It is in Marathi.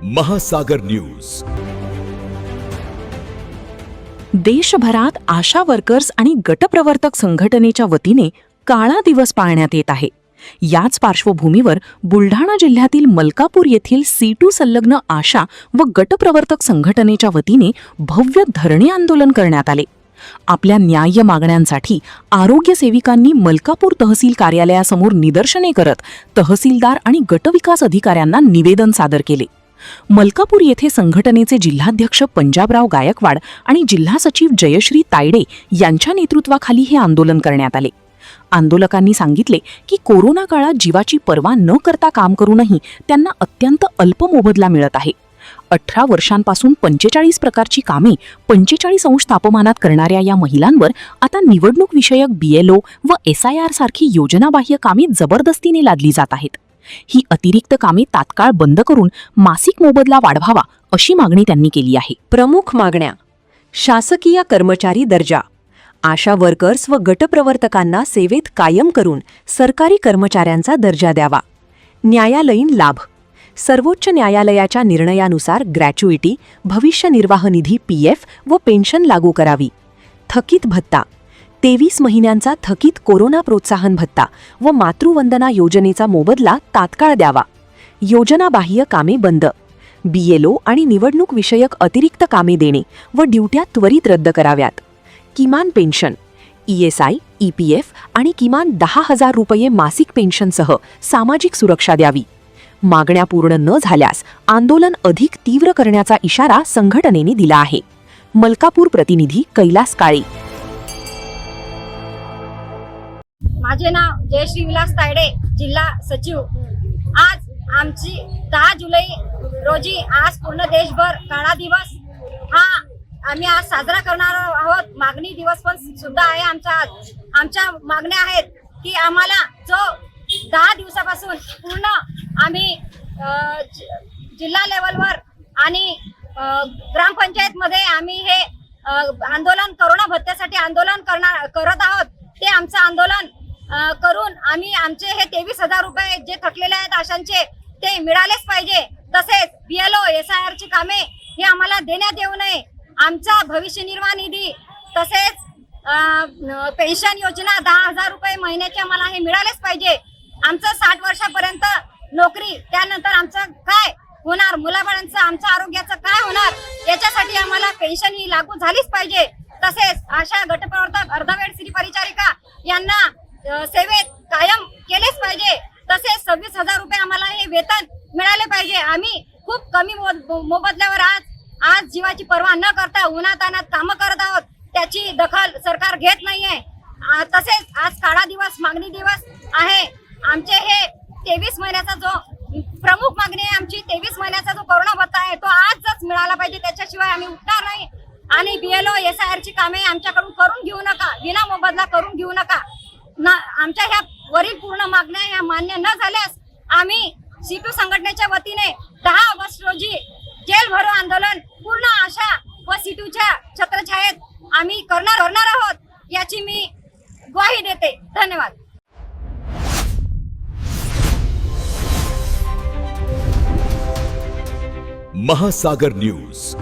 महासागर न्यूज. देशभरात आशा वर्कर्स आणि गटप्रवर्तक संघटनेच्या वतीने काळा दिवस पाळण्यात येत आहे. याच पार्श्वभूमीवर बुलढाणा जिल्ह्यातील मलकापूर येथील C2 संलग्न आशा व गटप्रवर्तक संघटनेच्या वतीने भव्य धरणे आंदोलन करण्यात आले. आपल्या न्याय्य मागण्यांसाठी आरोग्य सेविकांनी मलकापूर तहसील कार्यालयासमोर निदर्शने करत तहसीलदार आणि गटविकास अधिकाऱ्यांना निवेदन सादर केले. मलकापूर येथे संघटनेचे जिल्हाध्यक्ष पंजाबराव गायकवाड आणि जिल्हा सचिव जयश्री तायडे यांच्या नेतृत्वाखाली हे आंदोलन करण्यात आले. आंदोलकांनी सांगितले की कोरोना काळात जीवाची पर्वा न करता काम करूनही त्यांना अत्यंत अल्प मोबदला मिळत आहे. 18 वर्षांपासून 45 प्रकारची कामे 45 अंश तापमानात करणाऱ्या या महिलांवर आता निवडणूक विषयक BLO व SIR सारखी योजनाबाह्य कामे जबरदस्तीने लादली जात आहेत. ही अतिरिक्त कामे तात्काळ बंद करून मासिक मोबदला वाढवावा अशी मागणी त्यांनी केली आहे. प्रमुख मागण्या: शासकीय कर्मचारी दर्जा, आशा वर्कर्स व गटप्रवर्तकांना सेवेत कायम करून सरकारी कर्मचाऱ्यांचा दर्जा द्यावा. न्यायालयीन लाभ: सर्वोच्च न्यायालयाच्या निर्णयानुसार ग्रॅच्युइटी, भविष्य निर्वाह निधी PF व पेन्शन लागू करावी. थकीत भत्ता: 23 महिन्यांचा थकीत कोरोना प्रोत्साहन भत्ता व मातृवंदना योजनेचा मोबदला तात्काळ द्यावा. योजनाबाह्य कामे बंद. BLO आणि निवडणूक विषयक अतिरिक्त कामे देणे व ड्युट्या त्वरित रद्द कराव्यात. किमान पेन्शन, ESI, EPF आणि किमान 10,000 रुपये मासिक पेन्शनसह सामाजिक सुरक्षा द्यावी. मागण्या पूर्ण न झाल्यास आंदोलन अधिक तीव्र करण्याचा इशारा संघटनेने दिला आहे. मलकापूर प्रतिनिधी कैलास काळे. माझे नाव जयश्री विलास तायडे, जिल्हा सचिव. आज आमची 10 जुलै रोजी आज पूर्ण देशभर काळा दिवस हा आम्ही आज साजरा करणार आहोत. मागणी दिवस पण सुद्धा आहे आमच्या मागण्या आहेत की आम्हाला जो 10 दिवसापासून पूर्ण आम्ही जिल्हा लेवलवर आणि ग्रामपंचायतमध्ये आम्ही हे आंदोलन कोरोना भत्त्यासाठी आंदोलन करत आहोत. ते आमचं आंदोलन करून आम्ही आमचे हे 23,000 रुपये जे थकलेले आहेत आशांचे ते मिळालेच पाहिजे. तसेच BLO SIR ची कामे हे आम्हाला देण्यात येऊ नये. आमचा भविष्य निर्वाह निधी तसेच पेन्शन योजना 10,000 रुपये महिन्याचे आम्हाला हे मिळालेच पाहिजे. आमचं 60 वर्षापर्यंत नोकरी, त्यानंतर आमचं काय होणार, मुलाबाळांचं आमच्या आरोग्याचं काय होणार, याच्यासाठी आम्हाला पेन्शन ही लागू झालीच पाहिजे. तसेच आशा गटप्रवर्तक, अर्धवेळ स्त्री परिचारिका यांना सेवेत कायम केलेच पाहिजे. तसेच 26,000 रुपये आम्हाला हे वेतन मिळाले पाहिजे. आम्ही खूप कमी मोबदल्यावर आज जीवाची पर्वा न करता उन्हातानात कामं करत आहोत. त्याची दखल सरकार घेत नाहीये. तसेच आज काळा दिवस मागणी दिवस आहे. आमचे हे 23 महिन्याचा जो प्रमुख मागणी आहे, आमची 23 महिन्याचा जो कोरोना भत्ता आहे तो आजच मिळाला पाहिजे. त्याच्याशिवाय आम्ही उठणार नाही. आणि BLO SIR ची कामे आमच्याकडून करून घेऊ नका, विना मोबदला करून घेऊ नका. आमच्या ह्या वरील पूर्ण मागण्या ह्या मान्य न झाल्यास आम्ही C2 संघटनेच्या वतीने 10 ऑगस्ट रोजी जेल भरो आंदोलन पूर्ण आशा व C2च्या छत्रछायेत आम्ही करणार आहोत, याची मी ग्वाही देते. धन्यवाद. महासागर न्यूज.